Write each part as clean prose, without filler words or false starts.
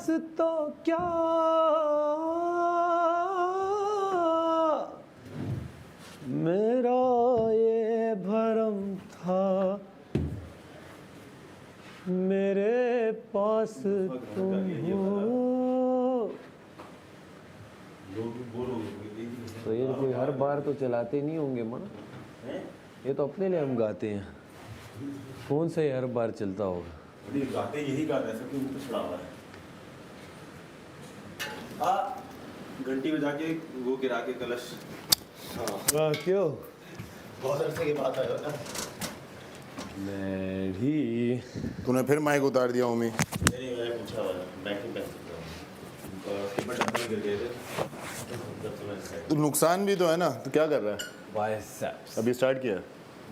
पास तो क्या मेरा ये भरम था, मेरे पास तुम हो। तो ये कोई हर बार तो चलाते नहीं होंगे माँ, ये तो अपने लिए हम गाते हैं, कौन सा ये हर बार चलता होगा? गाते यही गा रहे हैं, सबके मुंह पे छड़ा हुआ है। घंटी बजा के वो गिरा के कलश। हाँ क्यों? बहुत अरसे के बाद आया ना। मेरी तूने फिर माइक उतार दिया उम्मी? नहीं मैंने पूछा हुआ है, बैकिंग कर सकता हूँ। टिप्पण डब्बे गिर गए थे। तो नुकसान भी तो है ना, तो क्या कर रहा है? बाइसेप्स अभी स्टार्ट किया?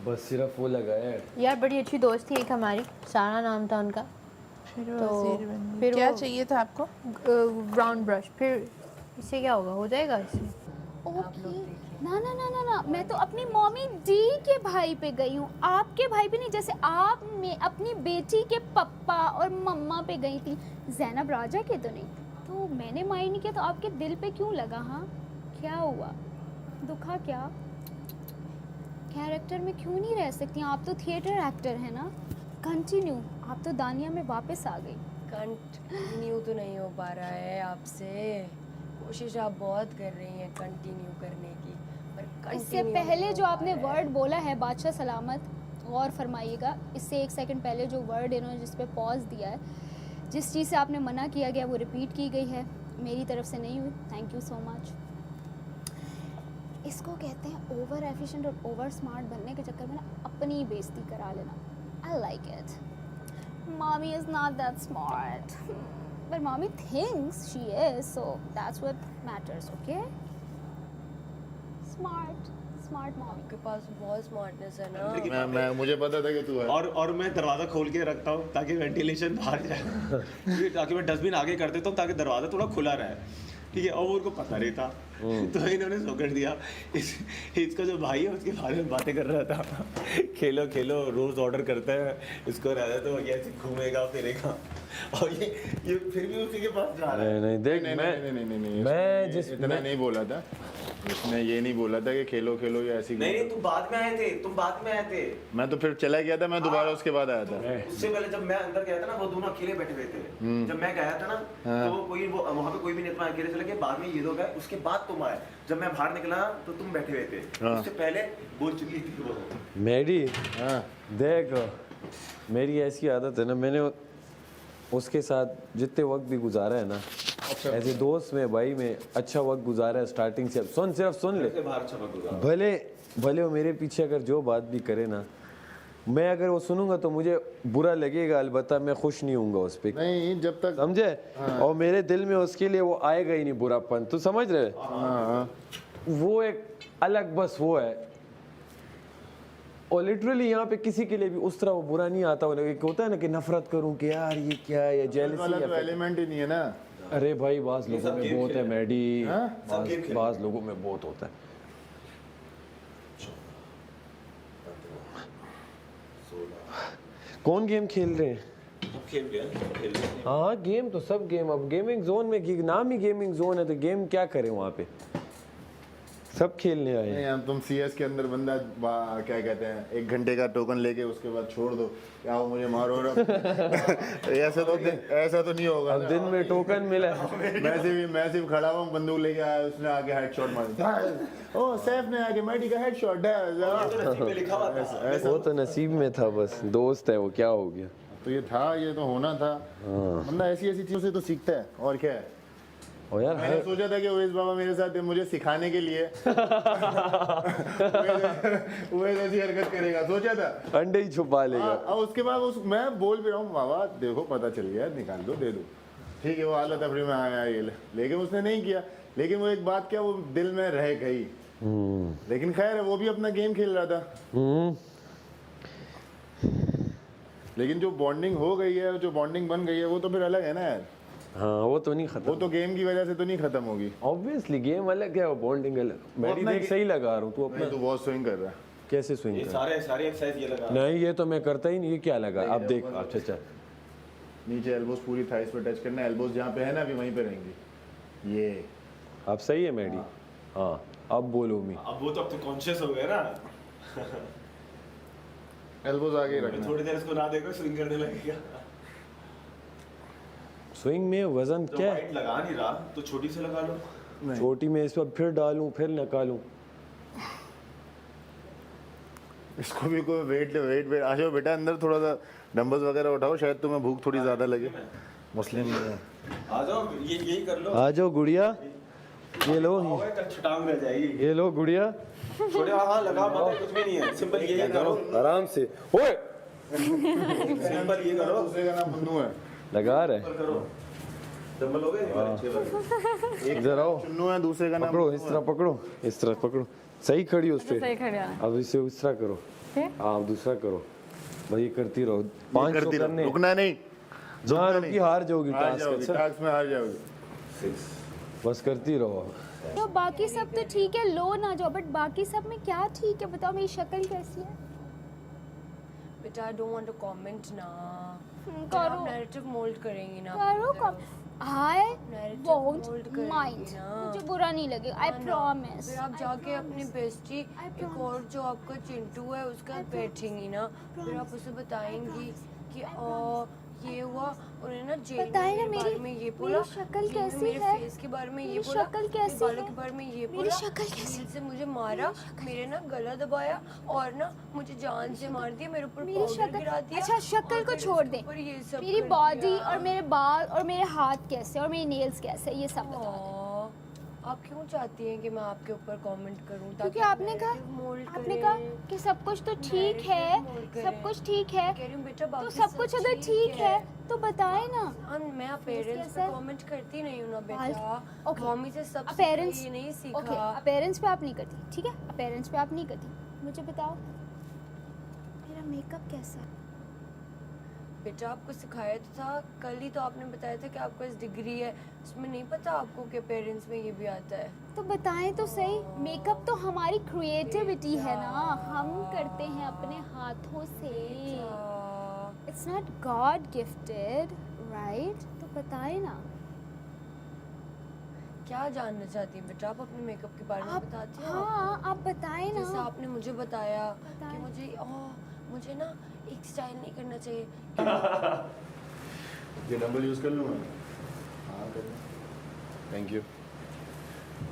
बस सिर्फ वो लगाया है। यार बड़ी अच्छी दोस्त थी एक हमारी, सारा नाम था उनका। फिर क्या चाहिए था आपको? Brown brush. फिर इससे क्या होगा, हो जाएगा इससे। ओके ना ना ना ना ना, मैं तो अपनी मम्मी डी के भाई पे गई हूँ, आपके भाई पे नहीं। जैसे आप मैं अपनी बेटी के पप्पा और मम्मा पे गई थी, जैनब राजा के तो नहीं। तो मैंने माइंड नहीं किया, तो आपके दिल पे क्यों लगा? हाँ क्या हुआ, दुखा क्या? कैरेक्टर में क्यों नहीं रह सकती? आप तो थिएटर एक्टर है ना, कंटिन्यू। आप तो दानिया में वापस आ गई। कंटिन्यू तो नहीं हो पा रहा है आपसे, कोशिश आप बहुत कर रही हैं कंटिन्यू करने की, पर इससे पहले जो आपने वर्ड बोला है बादशाह सलामत, गौर फरमाइएगा। इससे एक सेकंड पहले जो वर्ड इन्होंने जिस पे पॉज दिया है, जिस चीज़ से आपने मना किया गया वो रिपीट की गई है, मेरी तरफ से नहीं हुई। Thank you so much. इसको कहते हैं ओवर एफिशिएंट और ओवर स्मार्ट बनने के चक्कर में ना अपनी बेइज्जती करा लेना। I like it. Mommy is not that smart, but mommy thinks she is, so that's what matters. Okay, smart mommy. आपके पास बहुत स्मार्टनेस है ना। मैं मुझे पता था कि तू है। और मैं दरवाजा खोल के रखता हूँ ताकि वेंटिलेशन बाहर जाए, ताकि मैं डस्टबिन आगे कर देता हूँ ताकि दरवाजा थोड़ा खुला रहे। ठीक है, और वो उनको पता नहीं था, तो इन्होंने सौगंध दिया। इसका जो भाई है उसके बारे में बातें कर रहा था, खेलो खेलो रोज ऑर्डर करता है, इसको रहता तो ये ऐसे घूमेगा फिरेगा, और ये फिर भी उसी के पास जा रहा है। नहीं देख, मैं जिस इतना नहीं बोला था, उसने ये नहीं बोला था कि खेलो खेलो या ऐसी। नहीं तुम बाद में आए थे, मैं तो फिर चला गया था, मैं दोबारा उसके बाद आया था। उससे पहले जब मैं अंदर गया था ना, वो दोनों अकेले बैठे हुए थे। जब मैं गया था ना, तो वो वहाँ पे कोई भी नहीं था, अकेले चले गए। बाद में ये लोग आए, उसके बाद तुम आए। जब मैं बाहर निकला तो तुम बैठे हुए थे, उससे पहले बोल चुकी थी वो। मेरी देख, मेरी ऐसी आदत है ना, मैंने उसके साथ जितने वक्त भी गुजारा है ना, ऐसे दोस्त में भाई में अच्छा वक्त गुजारा है स्टार्टिंग से। सिर्फ सुन ले, भले भले वो मेरे पीछे अगर जो बात भी करे ना, मैं अगर वो सुनूंगा तो मुझे बुरा लगेगा, अलबत्ता मैं खुश नहीं हूँगा उस पर। नहीं जब तक समझे? और मेरे दिल में उसके लिए वो आएगा ही नहीं बुरापन, तू समझ रहे? वो एक अलग बस वो है, और लिटरली यहाँ पे किसी के लिए भी उस तरह वो बुरा नहीं आता। होता है ना कि नफरत करूं कि यार ये क्या है, या जेलसी तो एलिमेंट ही नहीं है ना। अरे भाई बाज लोगों में बहुत है मैडी, बाज लोगों में बहुत होता है। कौन गेम खेल रहे हैं? हाँ गेम तो सब गेम, अब गेमिंग जोन में नाम ही गेमिंग जोन है, तो गेम क्या करें वहाँ पे, सब खेलने आए। नहीं हम तुम सीएस के अंदर बंदा क्या कहते हैं 1 घंटे का टोकन लेके उसके बाद छोड़ दो, क्या वो मुझे मारो ऐसा तो नहीं होगा। अब दिन में टोकन मिला, मैं सिर्फ खड़ा हुआ बंदूक लेके आया, उसने आके हेडशॉट मार दिया। ओ सैफ ने आके मैडी का हेडशॉट है। वो तो नसीब में था, बस दोस्त है वो, क्या हो गया। तो ये था, ये तो होना था। बंदा ऐसी चीजों से तो सीखता है, और क्या है। और यार मैंने सोचा था कि ओवैस बाबा मेरे साथ है, मुझे सिखाने के लिए ओवैस ऐसी हरकत करेगा, सोचा था अंडे ही छुपा लेगा। और उसके बाद मैं बोल भी रहा हूँ बाबा देखो पता चल गया, निकाल दो दे दो, ठीक है वो हालत तफरी में आया ये, लेकिन उसने नहीं किया। लेकिन वो एक बात क्या वो दिल में रह गई। लेकिन खैर वो भी अपना गेम खेल रहा था। लेकिन जो बॉन्डिंग हो गई है, जो बॉन्डिंग बन गई है, वो तो फिर अलग है ना यार। हाँ वो तो नहीं खत्म, वो तो गेम की वजह से तो नहीं खत्म होगी। ऑब्वियसली गेम अलग है, बॉन्डिंग अलग। मैं देख सही लगा रहा हूँ, तू अपना तू बहुत स्विंग कर रहा है। कैसे स्विंग कर? सारे एक्सरसाइज ये लगा। नहीं ये तो मैं करता ही नहीं, ये क्या लगा? अब देख, अच्छा नीचे एल्बोस पूरी थाइस पे टच करना, एल्बोस जहाँ पे है ना अभी वहीं पे रहेंगी। ये अब सही है मेडी? हाँ अब बोलो मी। अब वो तो अब तो कॉन्शियस हो गया ना, एल्बोस आगे रखना। थोड़ी देर इसको ना देखो स्विंग करने लगेगा। स्विंग में वजन तो क्या है? वाइट लगा नहीं रहा तो छोटी से लगा लो। छोटी में इस पर फिर डालूं फिर निकालूं। इसको भी कोई वेट आ जाओ बेटा अंदर, थोड़ा सा डंबल्स वगैरह उठाओ, शायद तुम्हें भूख थोड़ी ज़्यादा लगे। मुस्लिम में आ जाओ, ये यही कर लो। आ जाओ गुड़िया, ये लो, आओगे कल छटांग रह जाएगी। ये लो गुड़िया। छोटे हाँ लगा मत, कुछ भी नहीं है, सिंपल यही करो आराम से। ओए सिंपल ये करो। दूसरे का नाम बन्नू है। लगा रहे करो डंबल हो गए। इधर आओ, चुन्नू है, दूसरे का नाम पकड़ो इस तरह, पकड़ो इस तरह, पकड़ो सही खड़ी हो उस पे। सही खड़ा है। अब इसे उस तरह करो। हाँ अब दूसरा करो, भाई करती रहो। 500 करती रहो, करने, रुकना नहीं, जहाँ रुकी हार जाओगी हार टास्क। जाओगी, अच्छा टास्क में हार जाओगी। बस करती रहो। तो बाकी सब तो ठीक है, लो ना जाओ, बट बाकी सब में क्या ठीक है बताओ, मेरी शक्ल कैसी है? बेटा I don't want to comment ना। करो आप नैरेटिव मोल्ड करेंगी ना। करो कम, आई Narrative वोंट mold करेंगी माइंड, ना। मुझे बुरा नहीं लगेगा, आई प्रॉमिस। फिर आप जाके अपनी बेस्टी एक और जो आपका चिंटू है उसका बैठेंगी ना, फिर आप उसे बताएंगी कि ये हुआ, उन्हें ना जेल बताए ना के बारे में ये बोला, मेरी शक्ल जेल में कैसी मेरे है, फेस के बारे में ये मेरी बोला, शक्ल मेरे कैसी बालों है, के बारे में ये मेरी बोला, शक्ल कैसी नील से मुझे मारा, मेरे ना गला दबाया और ना मुझे जान से मार दिया, मेरे ऊपर मेरी पाउडर गिरा शक्ल, दिया। अच्छा शक्ल और को मेरे छोड़ दे, ऊपर ये सब मेरी कर बॉडी दिया। और मेरे बाल और मेरे हाथ कैसे और मेरी नेल्स कैसे, ये सब बता दे। आप क्यों चाहती हैं कि मैं आपके ऊपर कमेंट करूं? क्योंकि ताकि आपने कहा, मोल्ड आपने कहा कि सब कुछ तो ठीक है, सब कुछ ठीक है, कह रही हूं बेटा तो बाकी सब कुछ अगर ठीक है तो बताए ना। मैं पेरेंट्स पे कमेंट करती नहीं हूं ना बेटा। ओके, मम्मी से सब पेरेंट्स ये नहीं सीखा। ओके, पेरेंट्स पे आप नहीं करती, ठीक है, पेरेंट्स पे आप नहीं करती। मुझे बताओ मेरा मेकअप कैसा है? बेटा आपको सिखाया तो था, कल ही तो आपने बताया था कि आपको इस डिग्री है, उसमें नहीं पता आपको कि पेरेंट्स में ये भी आता है। तो बताएं तो सही, मेकअप तो हमारी क्रिएटिविटी है ना, हम करते हैं अपने हाथों से, it's not God gifted, right? तो बताएं ना। क्या जानना चाहती हैं बेटा आप अपने मेकअप के बारे में? आप बताती हो? हाँ आप बताएं जैसे ना। आपने मुझे बताया बताएं। कि मुझे ना एक स्टाइल नहीं करना चाहिए। ये डंबल यूज कर लूँ मैं? हाँ कर लो। Thank you.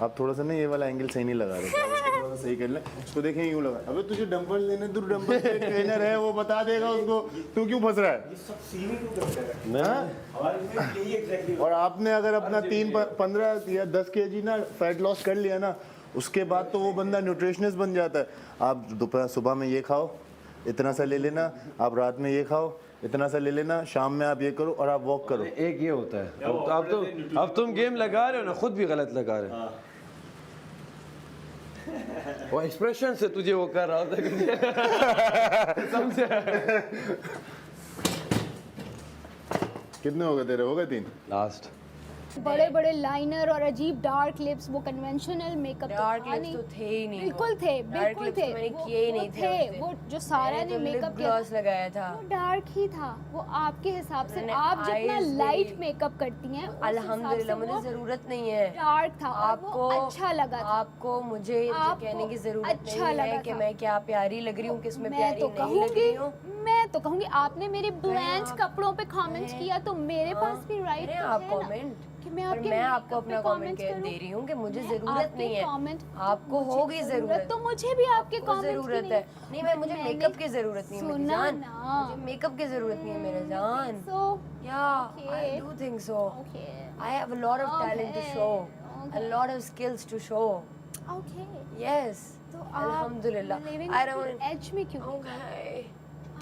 आप थोड़ा सा ना ये वाला एंगल सही नहीं लगा रहे थे, उसको थोड़ा सा सही कर ले। उसको देखें यूँ लगा। अबे तुझे डंबल लेने, तू डंबल के ट्रेनर है, वो बता देगा उसको, तू क्यों फंस रहा है? ये सब सीन ही क्यों करते हैं? मैं हमारे इसमें यही एग्जैक्टली। और आपने अगर अपना 15 या 10 kg ना फैट लॉस कर लिया ना, उसके बाद तो वो बंदा न्यूट्रिशनिस्ट बन जाता है। आप दोपहर सुबह में ये खाओ, इतना सा ले लेना, आप रात में ये खाओ, इतना सा ले लेना, शाम में आप ये करो और आप वॉक करो। एक ये होता है। अब तुम गेम लगा रहे हो ना, खुद भी गलत लगा रहे हो। वो एक्सप्रेशन से तुझे वो कर रहा था। समझे? कितने हो गए तेरे? हो गए 3? लास्ट बड़े बड़े लाइनर और अजीब डार्क लिप्स, वो कन्वेंशनल मेकअप डार्क लिप्स तो थे ही नहीं। बिल्कुल थे, डार्क बिल्कुल लिप्स थे, तो मैंने वो- किए ही वो नहीं थे थे, उससे। वो जो सारा ने मैंने तो लिप मेकअप ग्लॉस लगाया था। वो डार्क ही था, वो आपके हिसाब से, मैंने आप जितना eyes लाइट मेरी- मेकअप करती हैं उस अल्हम्दुलिल्लाह हिसाब से मुझे वो जरूरत नहीं है। डार्क था और वो आपको अच्छा लगा था। आपको मुझे ये आपको कहने की जरूरत अच्छा नहीं लगा है कि था। मैं क्या प्यारी लग रही हूँ, किसमें मैं प्यारी तो नहीं लग रही हूँ। मैं तो कहूंगी आपने मेरे ब्लैंच आप- कपड़ों पे कमेंट मैं- किया तो मेरे पास भी राइट अरे तो आप है ना कमेंट कि मैं पर आपके मैं आपको makeup पे अपना कमेंट comments करूं। दे रही हूँ कि मुझे मैं जरूरत आपके नहीं है। comment- आपको मुझे होगी जरूरत तो मुझे भी आपके आपको कमेंट्स जरूरत की है। नहीं मैं मुझे मैंने मेकअप की जरूरत नहीं है मेरी सुना जान। ना। मुझे मेकअप की जरूरत नहीं है मेरे जान। So, Yeah, Okay. I do think so. okay, I have a lot of talent to Okay. show, Okay. a lot of skills to show. okay. Yes. तो Alhamdulillah. आप living I on don't. The age में क्यों नहीं Okay.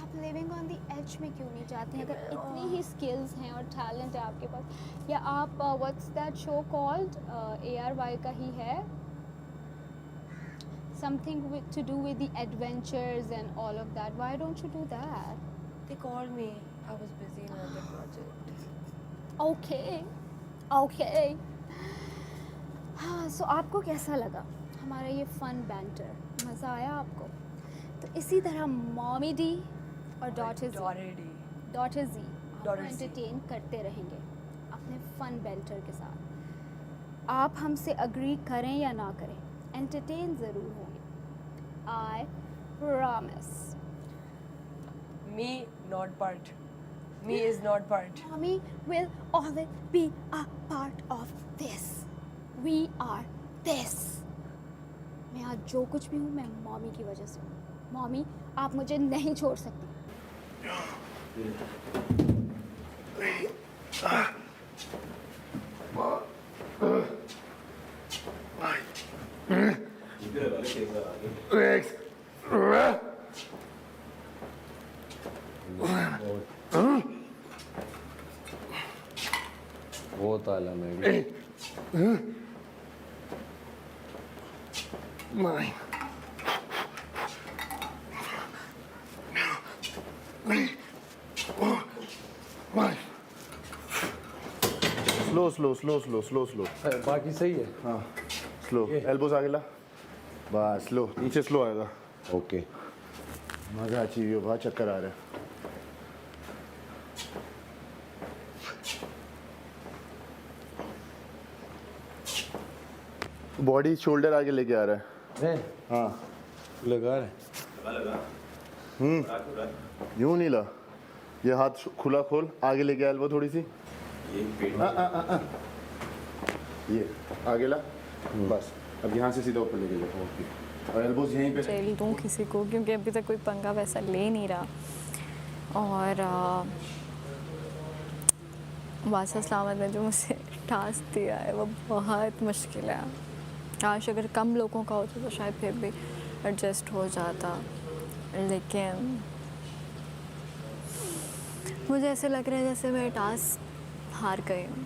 आप living on the age में क्यों नहीं चाहती हैं? अगर इतनी ही स्किल्स हैं और टैलेंट है आपके पास, या आप what's that show called ARY का ही है, something to do with the adventures and all of that, why don't you do that? They called me. I was busy in another project. Okay okay. हाँ, so आपको कैसा लगा हमारा ये fun banter? मज़ा आया आपको? तो इसी तरह मॉमी डी और डॉटर Already. जी Daughters. एंटरटेन करते रहेंगे अपने फन बेल्टर के साथ। आप हमसे अग्री करें या ना करें, एंटरटेन ज़रूर होंगे। I promise. Me not part. Me is not part. Mommy will always be a part of this. We are this. मैं आज जो कुछ भी हूँ मैं मॉमी की वजह से हूँ। मॉमी आप मुझे नहीं छोड़ सकती। वो ताला में भी slow slow slow slow slow slow बाकी सही है। हाँ स्लो एल्बोस आगे ला, बस स्लो नीचे स्लो आएगा। ओके मजा चाहिए, बहुत चक्कर आ रहा है। बॉडी शोल्डर आगे लेके आ रहा है। है हाँ लगा रहे यूं नहीं ला, ये हाथ खुला खोल, आगे लेके आ एल्बो थोड़ी सी, ये आगे ला, बस अब यहाँ से सीधा ऊपर लेके जाओ। ओके और एल्बोस यहीं पे। चल दूँ किसी को, क्योंकि अभी तक कोई पंगा वैसा ले नहीं रहा। और वासा सलामत ने जो मुझे टास्क दिया है वो बहुत मुश्किल है। काश अगर कम लोगों का होता तो शायद फिर भी एडजस्ट हो जाता, लेकिन मुझे ऐसे लग रहा है जैसे मैं टास्क हार गई हूँ।